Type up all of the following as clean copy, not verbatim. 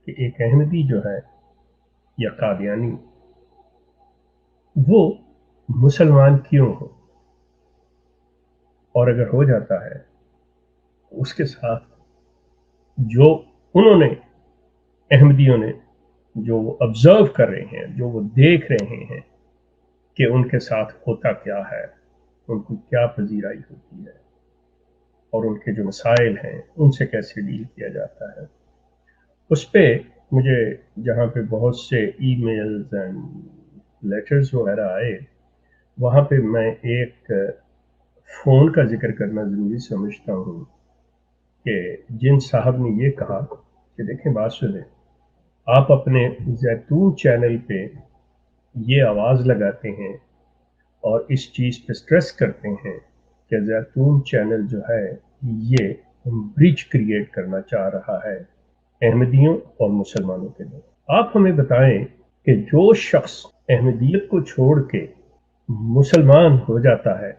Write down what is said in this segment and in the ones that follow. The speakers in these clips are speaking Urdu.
کہ ایک احمدی جو ہے یا قادیانی وہ مسلمان کیوں ہو، اور اگر ہو جاتا ہے اس کے ساتھ جو انہوں نے احمدیوں نے جو وہ آبزرو کر رہے ہیں، جو وہ دیکھ رہے ہیں کہ ان کے ساتھ ہوتا کیا ہے، ان کو کیا پذیرائی ہوتی ہے اور ان کے جو مسائل ہیں ان سے کیسے ڈیل کیا جاتا ہے، اس پہ مجھے جہاں پہ بہت سے ای میلز اینڈ لیٹرز وغیرہ آئے، وہاں پہ میں ایک فون کا ذکر کرنا ضروری سمجھتا ہوں کہ جن صاحب نے یہ کہا کہ دیکھیں بات سنیں، آپ اپنے زیتون چینل پہ یہ آواز لگاتے ہیں اور اس چیز پہ سٹریس کرتے ہیں کہ زیتون چینل جو ہے یہ برج کریٹ کرنا چاہ رہا ہے احمدیوں اور مسلمانوں کے لیے۔ آپ ہمیں بتائیں کہ جو شخص احمدیت کو چھوڑ کے مسلمان ہو جاتا ہے،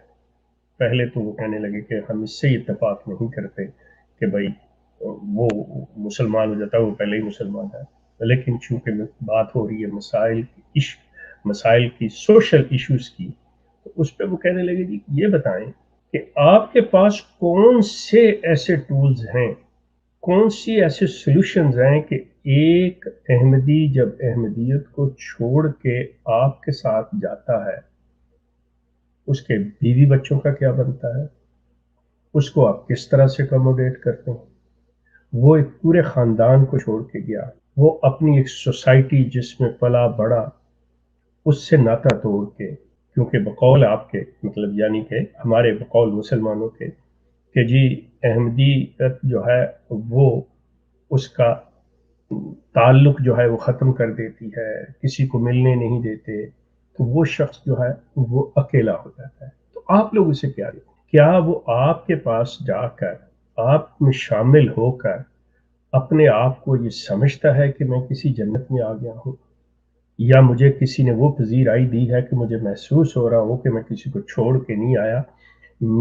پہلے تو وہ کہنے لگے کہ ہم اس سے اتفاق نہیں کرتے کہ بھائی وہ مسلمان ہو جاتا ہے، وہ پہلے ہی مسلمان ہے، لیکن چونکہ بات ہو رہی ہے مسائل کی سوشل ایشوز کی، تو اس پہ وہ کہنے لگے جی یہ بتائیں کہ آپ کے پاس کون سے ایسے ٹولز ہیں، کون سی ایسے سولوشنز ہیں کہ ایک احمدی جب احمدیت کو چھوڑ کے آپ کے ساتھ جاتا ہے، اس کے بیوی بچوں کا کیا بنتا ہے، اس کو آپ کس طرح سے اکوموڈیٹ کرتے ہیں۔ وہ ایک پورے خاندان کو چھوڑ کے گیا، وہ اپنی ایک سوسائٹی جس میں پلا بڑا اس سے ناتا توڑ کے، کیونکہ بقول آپ کے مطلب یعنی کہ ہمارے بقول مسلمانوں کے کہ جی احمدیت جو ہے وہ اس کا تعلق جو ہے وہ ختم کر دیتی ہے، کسی کو ملنے نہیں دیتے، تو وہ شخص جو ہے وہ اکیلا ہو جاتا ہے۔ تو آپ لوگ اسے کیا وہ آپ کے پاس جا کر آپ میں شامل ہو کر اپنے آپ کو یہ سمجھتا ہے کہ میں کسی جنت میں آ گیا ہوں، یا مجھے کسی نے وہ پذیرائی دی ہے کہ مجھے محسوس ہو رہا ہو کہ میں کسی کو چھوڑ کے نہیں آیا،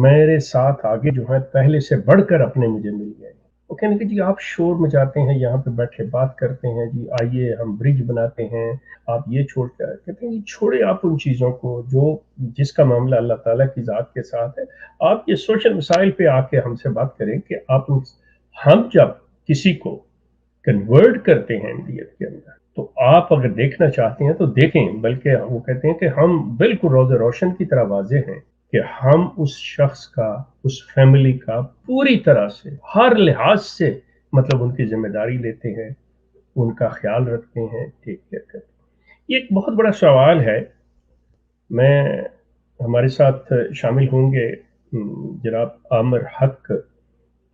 میرے ساتھ آگے جو ہے پہلے سے بڑھ کر اپنے مجھے مل گئے۔ وہ کہنے کہ جی آپ شور مچاتے ہیں، یہاں پہ بیٹھے بات کرتے ہیں، جی آئیے ہم برج بناتے ہیں، آپ یہ چھوڑ کر کہتے ہیں جی چھوڑے آپ ان چیزوں کو جو جس کا معاملہ اللہ تعالیٰ کی ذات کے ساتھ ہے، آپ یہ سوشل مسائل پہ آ کے ہم سے بات کریں کہ آپ ہم جب کسی کو کنورٹ کرتے ہیں احمدیت کے اندر، تو آپ اگر دیکھنا چاہتے ہیں تو دیکھیں، بلکہ وہ کہتے ہیں کہ ہم بالکل روز روشن کی طرح واضح ہیں کہ ہم اس شخص کا، اس فیملی کا پوری طرح سے ہر لحاظ سے مطلب ان کی ذمہ داری لیتے ہیں، ان کا خیال رکھتے ہیں، ٹیک کیئر کرتے ہیں۔ یہ ایک بہت بڑا سوال ہے۔ میں ہمارے ساتھ شامل ہوں گے جناب عامر حق،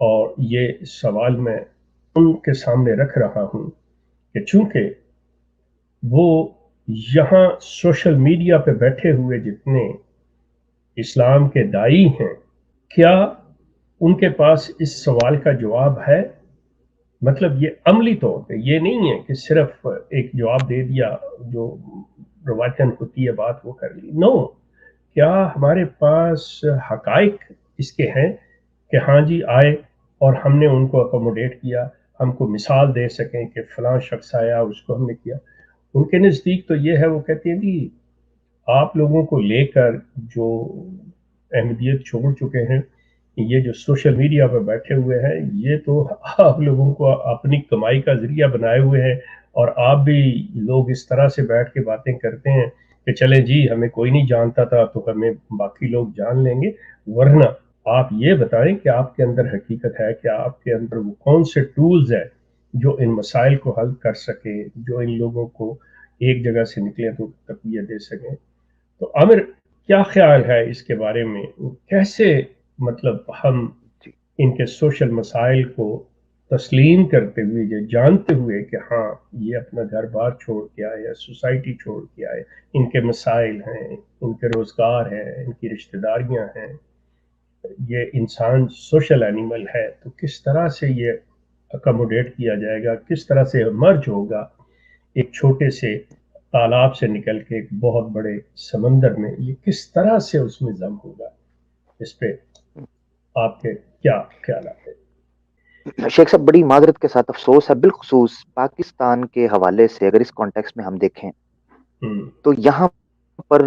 اور یہ سوال میں ان کے سامنے رکھ رہا ہوں کہ چونکہ وہ یہاں سوشل میڈیا پہ بیٹھے ہوئے جتنے اسلام کے دائی ہیں، کیا ان کے پاس اس سوال کا جواب ہے؟ مطلب یہ عملی طور پہ یہ نہیں ہے کہ صرف ایک جواب دے دیا جو روایتاً ہوتی ہے بات وہ کر لی، نو، کیا ہمارے پاس حقائق اس کے ہیں کہ ہاں جی آئے اور ہم نے ان کو اکوموڈیٹ کیا، ہم کو مثال دے سکیں کہ فلاں شخص آیا اس کو ہم نے کیا۔ ان کے نزدیک تو یہ ہے، وہ کہتے ہیں جی آپ لوگوں کو لے کر جو احمدیت چھوڑ چکے ہیں، یہ جو سوشل میڈیا پہ بیٹھے ہوئے ہیں، یہ تو آپ لوگوں کو اپنی کمائی کا ذریعہ بنائے ہوئے ہیں، اور آپ بھی لوگ اس طرح سے بیٹھ کے باتیں کرتے ہیں کہ چلے جی ہمیں کوئی نہیں جانتا تھا تو ہمیں باقی لوگ جان لیں گے، ورنہ آپ یہ بتائیں کہ آپ کے اندر حقیقت ہے کہ آپ کے اندر وہ کون سے ٹولز ہیں جو ان مسائل کو حل کر سکے، جو ان لوگوں کو ایک جگہ سے نکلے تو تقویت دے سکیں۔ تو عامر کیا خیال ہے اس کے بارے میں، کیسے مطلب ہم جی ان کے سوشل مسائل کو تسلیم کرتے ہوئے، یہ جانتے ہوئے کہ ہاں یہ اپنا گھر بار چھوڑ کے آئے یا سوسائٹی چھوڑ کے آئے، ان کے مسائل ہیں، ان کے روزگار ہیں، ان کی رشتہ داریاں ہیں، یہ انسان سوشل اینیمل ہے، تو کس طرح سے یہ اکوموڈیٹ کیا جائے گا، کس طرح سے مرج ہوگا ایک چھوٹے سے تالاب سے نکل کے ایک بہت بڑے سمندر میں، یہ کس طرح سے اس میں ضم ہوگا، اس پہ آپ کے کیا خیالات ہیں؟ شیخ صاحب بڑی معذرت کے ساتھ افسوس ہے، بالخصوص پاکستان کے حوالے سے اگر اس کانٹیکس میں ہم دیکھیں تو یہاں پر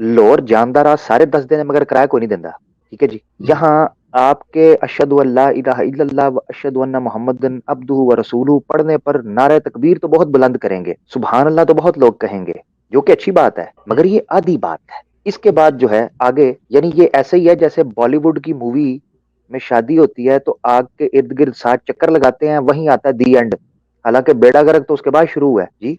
لور جاندارا سارے دس دینے مگر کرایہ کوئی نہیں دینا، ٹھیک ہے جی. یہاں آپ کے اشہد اللہ الہ الا اللہ و اشہد ان محمد عبدہ و رسولہ پڑھنے پر نعرہ تکبیر تو بہت بلند کریں گے، سبحان اللہ تو بہت لوگ کہیں گے، جو کہ اچھی بات ہے، مگر یہ آدھی بات ہے. اس کے بعد جو ہے آگے، یعنی یہ ایسے ہی ہے جیسے بالی ووڈ کی مووی میں شادی ہوتی ہے تو آگ کے ارد گرد 60 چکر لگاتے ہیں، وہیں آتا ہے دی اینڈ، حالانکہ بیڑا گرک تو اس کے بعد شروع ہوا ہے جی.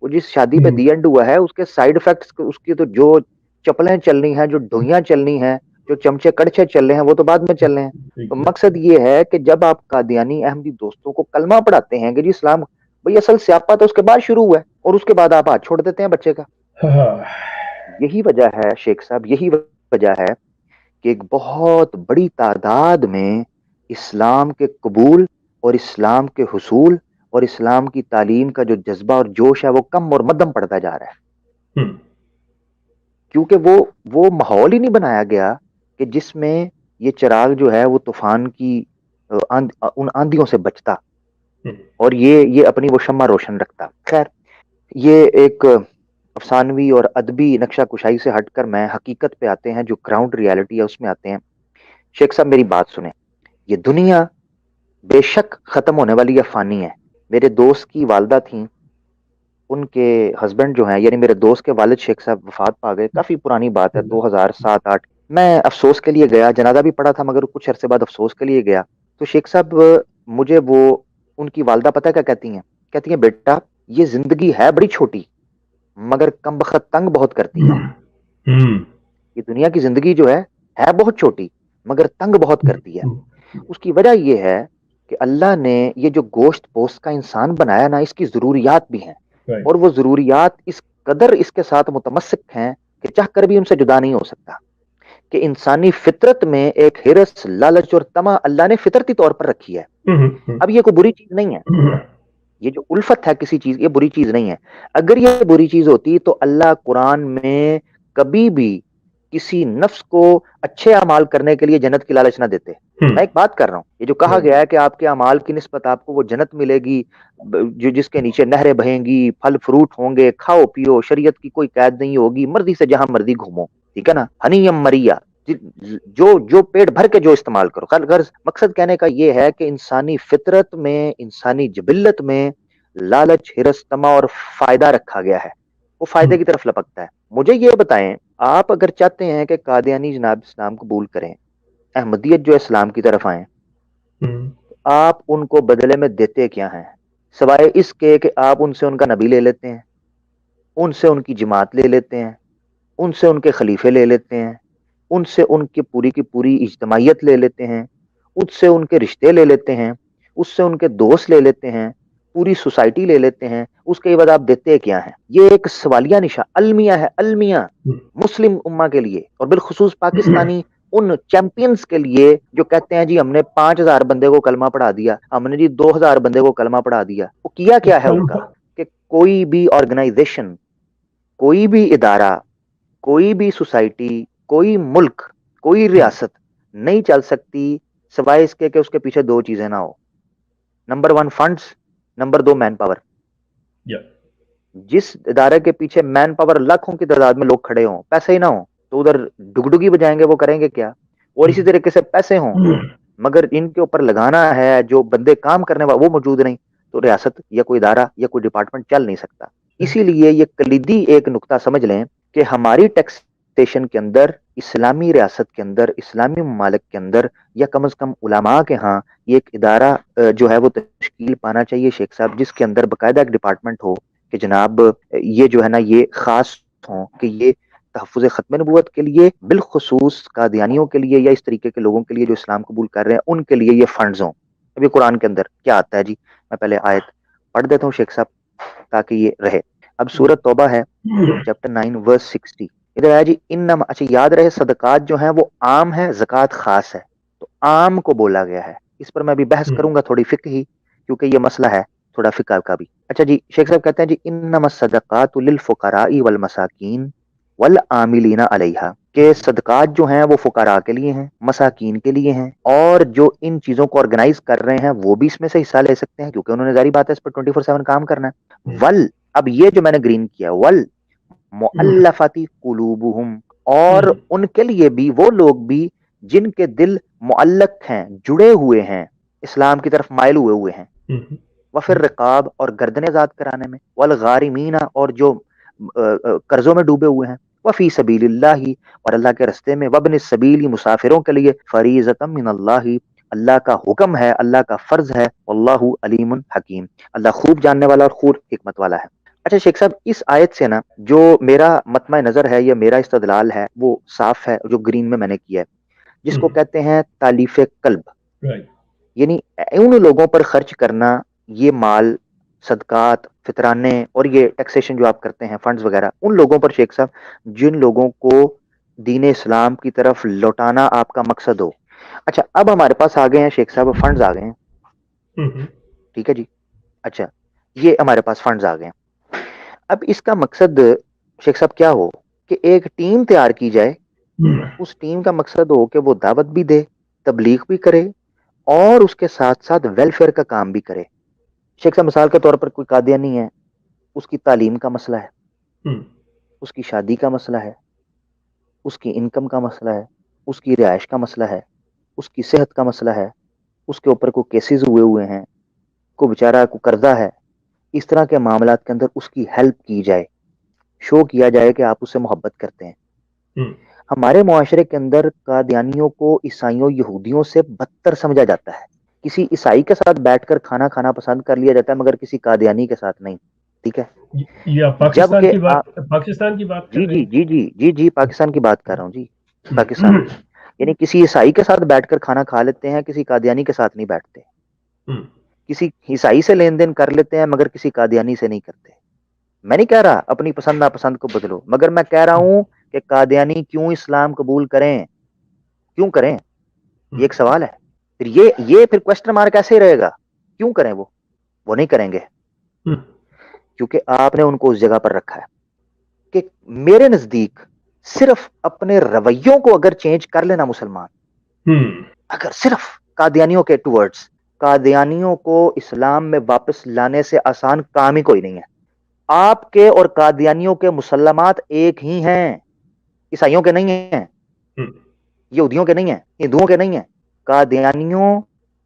وہ جس شادی پہ دی اینڈ ہوا ہے اس کے سائیڈ افیکٹس اس کی تو جو چپلیں چلنی ہیں، جو ڈوئیاں چلنی ہیں، جو چمچے کڑچے چل رہے ہیں، وہ تو بعد میں چل رہے ہیں. تو مقصد یہ ہے کہ جب آپ قادیانی احمدی دوستوں کو کلمہ پڑھاتے ہیں کہ جی اسلام بھئی اصل سیاپا تو اس کے بعد شروع ہوا ہے، اور اس کے بعد آپ ہاتھ چھوڑ دیتے ہیں بچے کا. یہی وجہ ہے شیخ صاحب، یہی وجہ ہے کہ ایک بہت بڑی تعداد میں اسلام کے قبول اور اسلام کے حصول اور اسلام کی تعلیم کا جو جذبہ اور جوش ہے وہ کم اور مدم پڑتا جا رہا ہے، کیونکہ وہ ماحول ہی نہیں بنایا گیا کہ جس میں یہ چراغ جو ہے وہ طوفان کی ان آندھیوں سے بچتا اور یہ اپنی وہ شمع روشن رکھتا. خیر، یہ ایک افسانوی اور ادبی نقشہ کشائی سے ہٹ کر میں حقیقت پہ آتے ہیں، جو گراؤنڈ ریالٹی ہے اس میں آتے ہیں. شیخ صاحب میری بات سنیں، یہ دنیا بے شک ختم ہونے والی یا فانی ہے. میرے دوست کی والدہ تھیں، ان کے ہسبینڈ جو ہیں، یعنی میرے دوست کے والد شیخ صاحب وفات پا گئے، کافی پرانی بات ہے، 2007-8. میں افسوس کے لیے گیا، جنازہ بھی پڑا تھا مگر کچھ عرصے بعد افسوس کے لیے گیا. تو شیخ صاحب مجھے وہ ان کی والدہ پتہ کیا کہتی ہیں بیٹا یہ زندگی ہے بڑی چھوٹی مگر کم بخت تنگ بہت کرتی ہے. یہ دنیا کی زندگی جو ہے بہت چھوٹی مگر تنگ بہت کرتی ہے. اس کی وجہ یہ ہے کہ اللہ نے یہ جو گوشت پوست کا انسان بنایا نا، اس کی ضروریات بھی ہیں، اور وہ ضروریات اس قدر اس کے ساتھ متمسک ہیں کہ چاہ کر بھی ان سے جدا نہیں ہو سکتا. کہ انسانی فطرت میں ایک ہرس، لالچ اور طمع اللہ نے فطرتی طور پر رکھی ہے. اب یہ کوئی بری چیز نہیں ہے، یہ جو الفت ہے کسی چیز، یہ بری چیز نہیں ہے. اگر یہ بری چیز ہوتی تو اللہ قرآن میں کبھی بھی کسی نفس کو اچھے اعمال کرنے کے لیے جنت کی لالچ نہ دیتے. میں ایک بات کر رہا ہوں، یہ جو کہا گیا ہے کہ آپ کے اعمال کی نسبت آپ کو وہ جنت ملے گی جو جس کے نیچے نہریں بہیں گی، پھل فروٹ ہوں گے، کھاؤ پیو، شریعت کی کوئی قید نہیں ہوگی، مرضی سے جہاں مرضی گھومو، ٹھیک ہے نا، ہنیم مریا، جو پیٹ بھر کے جو استعمال کرو. غرض مقصد کہنے کا یہ ہے کہ انسانی فطرت میں، انسانی جبلت میں لالچ، ہرس، طمع اور فائدہ رکھا گیا ہے، وہ فائدے کی طرف لپکتا ہے. مجھے یہ بتائیں، آپ اگر چاہتے ہیں کہ قادیانی جناب اسلام قبول کریں، احمدیت جو اسلام کی طرف آئیں، آپ ان کو بدلے میں دیتے کیا ہیں سوائے اس کے کہ آپ ان سے ان کا نبی لے لیتے ہیں، ان سے ان کی جماعت لے لیتے ہیں، ان سے ان کے خلیفے لے لیتے ہیں، ان سے ان کی پوری اجتماعیت لے لیتے ہیں، اس سے ان کے رشتے لے لیتے ہیں، اس سے ان کے دوست لے لیتے ہیں، پوری سوسائٹی لے لیتے ہیں. اس کے بعد آپ دیتے کیا ہیں؟ یہ ایک سوالیہ نشان المیہ ہے، المیہ مسلم امہ کے لیے اور بالخصوص پاکستانی ان چیمپئنز کے لیے جو کہتے ہیں جی ہم نے 5,000 بندے کو کلمہ پڑھا دیا، ہم نے جی 2,000 بندے کو کلمہ پڑھا دیا. وہ کیا ہے ان کا کہ کوئی بھی آرگنائزیشن، کوئی بھی ادارہ، کوئی بھی سوسائٹی، کوئی ملک، کوئی ریاست نہیں چل سکتی سوائے اس کے کہ اس کے پیچھے دو چیزیں نہ ہو. Number 1 funds, number 2 man power. جس ادارے کے پیچھے مین پاور لاکھوں کی تعداد میں لوگ کھڑے ہوں، پیسے ہی نہ ہوں تو ادھر ڈگڈگی بجائیں گے، وہ کریں گے کیا؟ اور اسی طریقے سے پیسے ہوں مگر ان کے اوپر لگانا ہے جو بندے کام کرنے والے وہ موجود نہیں، تو ریاست یا کوئی ادارہ یا کوئی ڈپارٹمنٹ چل نہیں سکتا. اسی لیے یہ کلیدی ایک نقطہ سمجھ لیں کہ ہماری ٹیکسیشن کے اندر، اسلامی ریاست کے اندر، اسلامی ممالک کے اندر، یا کم از کم علماء کے ہاں یہ ایک ادارہ جو ہے وہ تشکیل پانا چاہیے شیخ صاحب، جس کے اندر باقاعدہ ایک ڈپارٹمنٹ ہو کہ جناب یہ جو ہے نا یہ خاص ہوں کہ یہ تحفظ ختم نبوت کے لیے، بالخصوص قادیانیوں کے لیے یا اس طریقے کے لوگوں کے لیے جو اسلام قبول کر رہے ہیں ان کے لیے یہ فنڈز ہوں. ابھی قرآن کے اندر کیا آتا ہے جی؟ میں پہلے آیت پڑھ دیتا ہوں شیخ صاحب تاکہ یہ رہے. اب سورۃ توبہ ہے، چیپٹر 9 ورس 60. ادھر آیا جی انما، اچھا یاد رہے صدقات جو ہیں وہ عام ہے، زکوٰۃ خاص ہے، تو عام کو بولا گیا ہے. اس پر میں بھی بحث کروں گا تھوڑی فقہی، کیونکہ یہ مسئلہ ہے تھوڑا فقہ کا بھی. اچھا جی، شیخ صاحب کہتے ہیں جی انما الصدقات للفقراء والمساکین والعاملین علیہا. کہ صدقات جو ہیں وہ فقراء کے لیے ہیں، مساکین کے لیے ہیں، اور جو ان چیزوں کو آرگنائز کر رہے ہیں وہ بھی اس میں سے حصہ لے سکتے ہیں، کیونکہ انہوں نے ظاہری بات ہے اس پر 24/7 کام کرنا ہے۔ ول، اب یہ جو میں نے گرین کیا، ول مؤلفاتی قلوبہم، اور ان کے لیے بھی، وہ لوگ بھی جن کے دل معلق ہیں، جڑے ہوئے ہیں، اسلام کی طرف مائل ہوئے ہوئے ہیں، وفر رقاب، اور گردنیں آزاد کرانے میں، والغارمین، اور جو قرضوں میں ڈوبے ہوئے ہیں، وفی سبیل اللہ، اور اللہ کے رستے میں، وابن السبیل، مسافروں کے لیے، فریضۃ من اللہ، اللہ کا حکم ہے، اللہ کا فرض ہے، واللہ علیم حکیم، اللہ خوب جاننے والا اور خوب حکمت والا ہے۔ اچھا شیخ صاحب، اس آیت سے نا جو میرا مطمع نظر ہے یا میرا استدلال ہے وہ صاف ہے، جو گرین میں نے کیا ہے، جس کو کہتے ہیں تالیف قلب، یعنی ان لوگوں پر خرچ کرنا، یہ مال، صدقات، فطرانے، اور یہ ٹیکسیشن جو آپ کرتے ہیں، فنڈز وغیرہ، ان لوگوں پر شیخ صاحب جن لوگوں کو دین اسلام کی طرف لوٹانا آپ کا مقصد ہو۔ اچھا، اب ہمارے پاس آ گئے ہیں شیخ صاحب فنڈز آ گئے ہیں، ٹھیک ہے جی، اچھا یہ ہمارے پاس فنڈز آ گئے ہیں۔ اب اس کا مقصد شیخ صاحب کیا ہو کہ ایک ٹیم تیار کی جائے، اس ٹیم کا مقصد ہو کہ وہ دعوت بھی دے، تبلیغ بھی کرے، اور اس کے ساتھ ساتھ ویلفیئر کا کام بھی کرے۔ شیخ صاحب مثال کے طور پر کوئی قادیانی ہے، اس کی تعلیم کا مسئلہ ہے، اس کی شادی کا مسئلہ ہے، اس کی انکم کا مسئلہ ہے، اس کی رہائش کا مسئلہ ہے، اس کی صحت کا مسئلہ ہے، اس کے اوپر کوئی کیسز ہوئے ہیں، کوئی بیچارہ کو قرضہ ہے، اس طرح کے معاملات کے اندر اس کی ہیلپ کی جائے، شو کیا جائے کہ آپ اس سے محبت کرتے ہیں۔ ہمارے معاشرے کے اندر قادیانیوں کو عیسائیوں، یہودیوں سے بدتر سمجھا جاتا ہے۔ کسی عیسائی کے ساتھ بیٹھ کر کھانا کھانا پسند کر لیا جاتا ہے، مگر کسی قادیانی کے ساتھ نہیں، ٹھیک ہے؟ یا پاکستان کی بات، پاکستان کی بات کر رہے ہیں؟ جی پاکستان کی بات کر رہا ہوں جی، پاکستان کی، یعنی کسی عیسائی کے ساتھ بیٹھ کر کھانا کھا لیتے ہیں، کسی قادیانی کے ساتھ نہیں بیٹھتے، کسی عیسائی سے لین دین کر لیتے ہیں مگر کسی قادیانی سے نہیں کرتے۔ میں نہیں کہہ رہا اپنی پسند ناپسند کو بدلو، مگر میں کہہ رہا ہوں کہ قادیانی کیوں اسلام قبول کریں، کیوں کریں، یہ ایک سوال ہے۔ پھر یہ پھر کوسچن مارک ایسے ہی رہے گا، کیوں کریں؟ وہ نہیں کریں گے، کیونکہ آپ نے ان کو اس جگہ پر رکھا ہے کہ میرے نزدیک صرف اپنے رویوں کو اگر چینج کر لینا مسلمان، اگر صرف قادیانیوں کے ٹورڈز، قادیانیوں کو اسلام میں واپس لانے سے آسان کام ہی کوئی نہیں ہے۔ آپ کے اور قادیانیوں کے مسلمات ایک ہی ہیں، عیسائیوں کے نہیں ہیں، یہودیوں کے نہیں ہیں، ہندوؤں کے نہیں ہیں، قادیانیوں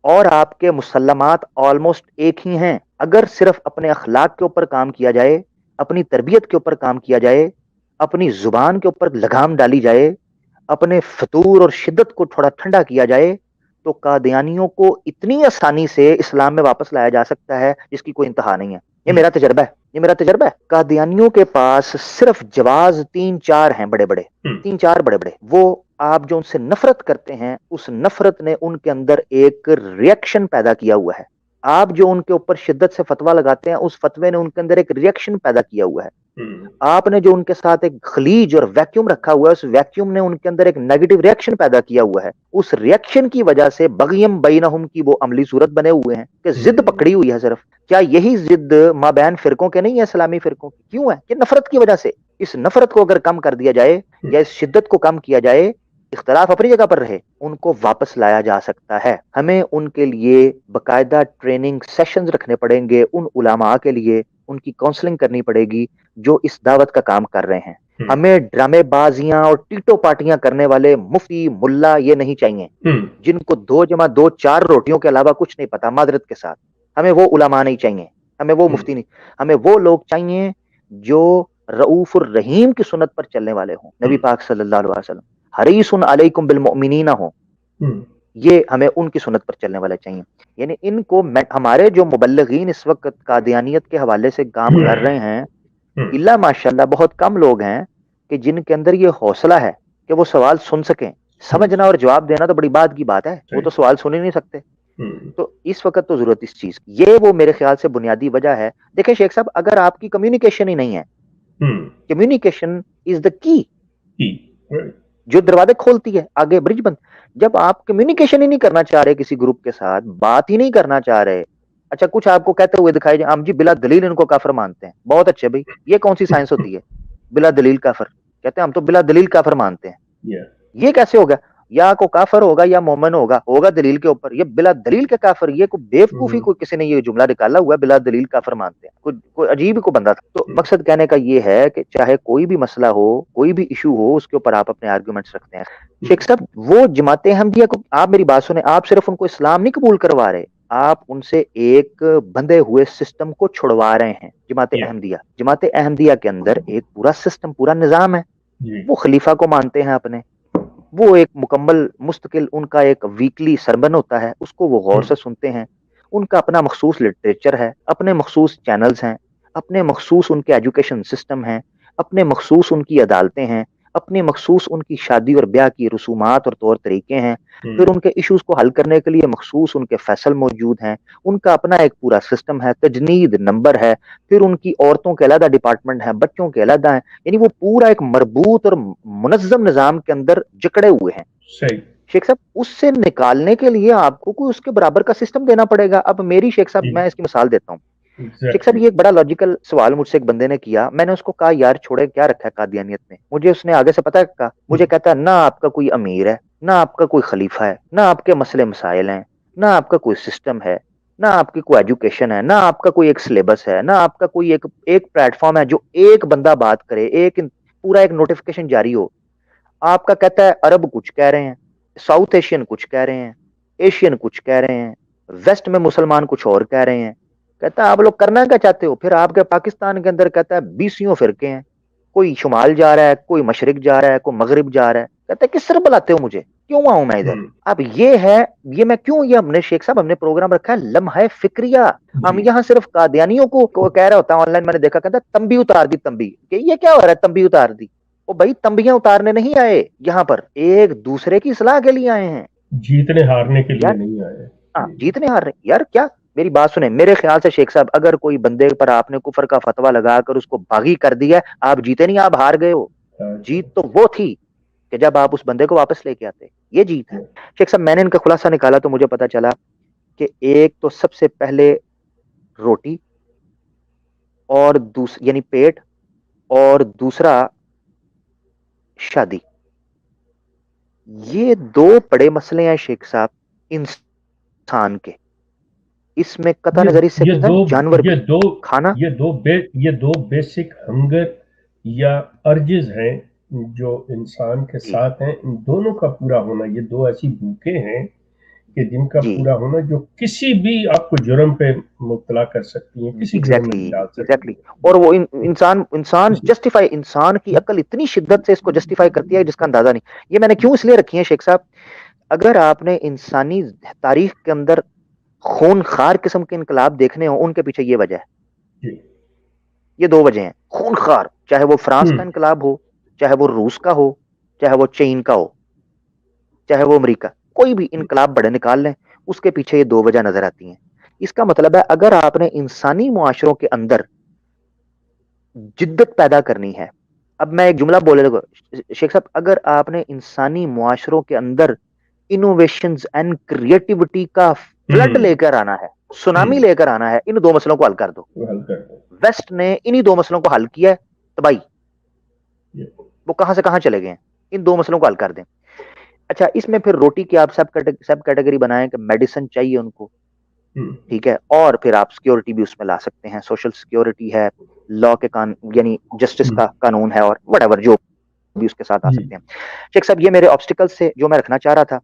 اور آپ کے مسلمات آلموسٹ ایک ہی ہیں۔ اگر صرف اپنے اخلاق کے اوپر کام کیا جائے، اپنی تربیت کے اوپر کام کیا جائے، اپنی زبان کے اوپر لگام ڈالی جائے، اپنے فطور اور شدت کو تھوڑا ٹھنڈا کیا جائے، تو قادیانیوں کو اتنی آسانی سے اسلام میں واپس لایا جا سکتا ہے جس کی کوئی انتہا نہیں ہے۔ یہ میرا تجربہ ہے، یہ میرا تجربہ ہے۔ قادیانیوں کے پاس صرف جواز 3-4 ہیں، بڑے بڑے 3-4 بڑے بڑے، وہ آپ جو ان سے نفرت کرتے ہیں، اس نفرت نے ان کے اندر ایک ریئیکشن پیدا کیا ہوا ہے۔ آپ جو ان کے اوپر شدت سے فتویٰ لگاتے ہیں، اس فتوے نے ان کے اندر ایک ریئیکشن پیدا کیا ہوا ہے۔ آپ نے جو ان کے ساتھ ایک خلیج اور ویکیوم رکھا ہوا ہے، اس ویکیوم نے ان کے اندر ایک نیگیٹو ریئیکشن پیدا کیا ہوا ہے۔ اس ریئیکشن کی وجہ سے بغیم بینہم کی وہ عملی صورت بنے ہوئے ہیں کہ ضد پکڑی ہوئی ہے صرف۔ کیا یہی ضد مابین فرقوں کے نہیں ہے، اسلامی فرقوں کی؟ کیوں ہے؟ کہ نفرت کی وجہ سے۔ اس نفرت کو اگر کم کر دیا جائے یا اس شدت کو کم کیا جائے، اختلاف اپنی جگہ پر رہے، ان کو واپس لایا جا سکتا ہے۔ ہمیں ان کے لیے باقاعدہ ٹریننگ سیشنز رکھنے پڑیں گے، ان علماء کے لیے ان کی کاؤنسلنگ کرنی پڑے گی جو اس دعوت کا کام کر رہے ہیں۔ ہمیں ڈرامے بازیاں اور ٹیٹو پارٹیاں کرنے والے مفتی ملا یہ نہیں چاہیے جن کو 2+2 4 روٹیوں کے علاوہ کچھ نہیں پتا، معذرت کے ساتھ۔ ہمیں وہ علماء نہیں چاہیے، ہمیں وہ مفتی نہیں، ہمیں وہ لوگ چاہیے جو رؤوف الرحیم کی سنت پر چلنے والے ہوں، نبی پاک صلی اللہ علیہ وسلم حریص علیکم بالمؤمنین ہوں، یہ ہمیں ان کی سنت پر چلنے والے چاہیے۔ یعنی ان کو ہمارے جو مبلغین اس وقت قادیانیت کے حوالے سے کام کر رہے ہیں، اللہ ماشاءاللہ بہت کم لوگ ہیں کہ جن کے اندر یہ حوصلہ ہے کہ وہ سوال سن سکیں۔ سمجھنا اور جواب دینا تو بڑی بات کی بات ہے، وہ تو سوال سن ہی نہیں سکتے۔ تو اس وقت تو ضرورت اس چیز کی، یہ وہ میرے خیال سے بنیادی وجہ ہے۔ دیکھیں شیخ صاحب، اگر آپ کی کمیونیکیشن ہی نہیں ہے، کمیونیکیشن از دا کی جو دروازے کھولتی ہے آگے برج بند۔ جب آپ کمیونیکیشن ہی نہیں کرنا چاہ رہے کسی گروپ کے ساتھ، بات ہی نہیں کرنا چاہ رہے، اچھا کچھ آپ کو کہتے ہوئے دکھائے جائے ہم جی بلا دلیل ان کو کافر مانتے ہیں، بہت اچھے بھائی، یہ کون سی سائنس ہوتی ہے بلا دلیل کافر؟ کہتے ہیں ہم تو بلا دلیل کافر مانتے ہیں۔ یہ کیسے ہوگا؟ یا کو کافر ہوگا یا مومن ہوگا دلیل کے اوپر، یہ بلا دلیل کے کافر، یہ کوئی بیوقوفی کوئی کسی نے یہ جملہ نکالا ہوا ہے، بلا دلیل کافر مانتے ہیں، کوئی عجیب کو بندہ تھا۔ تو مقصد کہنے کا یہ ہے کہ چاہے کوئی بھی مسئلہ ہو، کوئی بھی ایشو ہو، اس کے اوپر آپ اپنے آرگومنٹس رکھتے ہیں۔ شیخ صاحب وہ جماعت احمدیہ کو آپ میری بات سنیں، آپ صرف ان کو اسلام نہیں قبول کروا رہے، آپ ان سے ایک بندھے ہوئے سسٹم کو چھڑوا رہے ہیں۔ جماعت احمدیہ کے اندر ایک پورا سسٹم، پورا نظام ہے، وہ خلیفہ کو مانتے ہیں اپنے، وہ ایک مکمل مستقل ان کا ایک ویکلی سرمن ہوتا ہے، اس کو وہ غور سے سنتے ہیں، ان کا اپنا مخصوص لٹریچر ہے، اپنے مخصوص چینلز ہیں، اپنے مخصوص ان کے ایجوکیشن سسٹم ہیں، اپنے مخصوص ان کی عدالتیں ہیں، اپنے مخصوص ان کی شادی اور بیاہ کی رسومات اور طور طریقے ہیں، پھر ان کے ایشوز کو حل کرنے کے لیے مخصوص ان کے فیصل موجود ہیں، ان کا اپنا ایک پورا سسٹم ہے، تجنید نمبر ہے، پھر ان کی عورتوں کے علیحدہ ڈپارٹمنٹ ہیں، بچوں کے علیحدہ ہیں، یعنی وہ پورا ایک مربوط اور منظم نظام کے اندر جکڑے ہوئے ہیں۔ شیخ صاحب اس سے نکالنے کے لیے آپ کو کوئی اس کے برابر کا سسٹم دینا پڑے گا۔ اب میری شیخ صاحب میں اس کی مثال دیتا ہوں۔ شیخ صاحب یہ ایک بڑا لاجیکل سوال مجھ سے ایک بندے نے کیا، میں نے اس کو کہا یار چھوڑے کیا رکھا ہے قادیانیت میں؟ مجھے اس نے آگے سے پتا کہا، مجھے کہتا ہے نہ آپ کا کوئی امیر ہے، نہ آپ کا کوئی خلیفہ ہے، نہ آپ کے مسئلے مسائل ہیں، نہ آپ کا کوئی سسٹم ہے، نہ آپ کی کوئی ایجوکیشن ہے، نہ آپ کا کوئی ایک سلیبس ہے، نہ آپ کا کوئی ایک پلیٹ فارم ہے جو ایک بندہ بات کرے، ایک پورا ایک نوٹیفیکیشن جاری ہو۔ آپ کا کہتا ہے عرب کچھ کہہ رہے ہیں، ساؤتھ ایشین کچھ کہہ رہے ہیں، ایشین کچھ کہہ رہے ہیں، ویسٹ میں مسلمان کچھ اور کہہ رہے ہیں۔ کہتا ہے آپ لوگ کرنا کیا چاہتے ہو؟ پھر آپ کے پاکستان کے اندر کہتا ہے 20 فرقے ہیں، کوئی شمال جا رہا ہے، کوئی مشرق جا رہا ہے، کوئی مغرب جا رہا ہے۔ کہتا ہے کس طرح بلاتے ہو مجھے، کیوں آؤں میں ادھر؟ اب یہ ہے، یہ میں کیوں، یہ ہم نے شیخ صاحب ہم نے پروگرام رکھا ہے لمحہ فکریہ۔ ہم یہاں صرف قادیانیوں کو کہہ رہا ہوتا ہوں، آن لائن میں نے دیکھا، کہتا تمبی اتار دی، تمبی کہ یہ کیا ہو رہا ہے تمبی اتار دی؟ وہ بھائی تمبیاں اتارنے نہیں آئے، یہاں پر ایک دوسرے کی اصلاح کے لیے آئے ہیں، جیتنے ہارنے کے لیے نہیں آئے۔ ہاں جیتنے ہار رہے یار۔ کیا میری بات سنیں، میرے خیال سے شیخ صاحب اگر کوئی بندے پر آپ نے کفر کا فتویٰ لگا کر اس کو باغی کر دیا، آپ جیتے نہیں، آپ ہار گئے ہو۔ جیت تو وہ تھی کہ جب آپ اس بندے کو واپس لے کے آتے، یہ جیت ہے۔ شیخ صاحب میں نے ان کا خلاصہ نکالا تو مجھے پتا چلا کہ ایک تو سب سے پہلے روٹی اور یعنی پیٹ، اور دوسرا شادی، یہ دو بڑے مسئلے ہیں شیخ صاحب انسان کے۔ اس میں قطع نظر اس سے جانور بھی کھانا، یہ دو بیسک ہنگر یا ارجز ہیں جو انسان کے ساتھ ہیں، ان دونوں کا پورا ہونا، یہ دو ایسی بھوکیں ہیں کہ جن کا پورا ہونا جو کسی بھی آپ کو جرم پہ مبتلا کر سکتی ہیں، کسی جرم میں ڈال سکتی ہیں۔ اور وہ انسان جسٹیفائی، انسان کی عقل اتنی شدت سے اس کو جسٹیفائی کرتی ہے جس کا اندازہ نہیں۔ یہ میں نے کیوں اس لیے رکھی ہے شیخ صاحب، اگر آپ نے انسانی تاریخ کے اندر خون خار قسم کے انقلاب دیکھنے ہوں، ان کے پیچھے یہ وجہ ہے، یہ دو وجہ ہیں خون خار، چاہے وہ فرانس کا انقلاب ہو، چاہے وہ روس کا ہو، چاہے وہ چین کا ہو، چاہے وہ امریکہ، کوئی بھی انقلاب بڑے نکال لیں، اس کے پیچھے یہ دو وجہ نظر آتی ہیں۔ اس کا مطلب ہے اگر آپ نے انسانی معاشروں کے اندر جدت پیدا کرنی ہے، اب میں ایک جملہ بولے گا شیخ صاحب، اگر آپ نے انسانی معاشروں کے اندر انوویشنز اینڈ کریٹیوٹی کا فلڈ لے کر آنا ہے، سونامی لے کر آنا ہے، ان دو مسئلوں کو حل کر دو۔ ویسٹ نے انہی دو مسئلوں کو حل کیا ہے، تباہی، وہ کہاں سے کہاں چلے گئے ہیں، ان دو مسئلوں کو حل کر دیں۔ اچھا اس میں پھر روٹی کی آپ سب کیٹیگری بنائیں کہ میڈیسن چاہیے ان کو، ٹھیک ہے، اور پھر آپ سیکیورٹی بھی اس میں لا سکتے ہیں، سوشل سیکیورٹی ہے، لا کے یعنی جسٹس کا قانون ہے، اور وٹ ایور جو بھی اس کے ساتھ آ سکتے ہیں۔ شیخ صاحب یہ میرے آبسٹیکل سے جو میں رکھنا چاہ رہا تھا،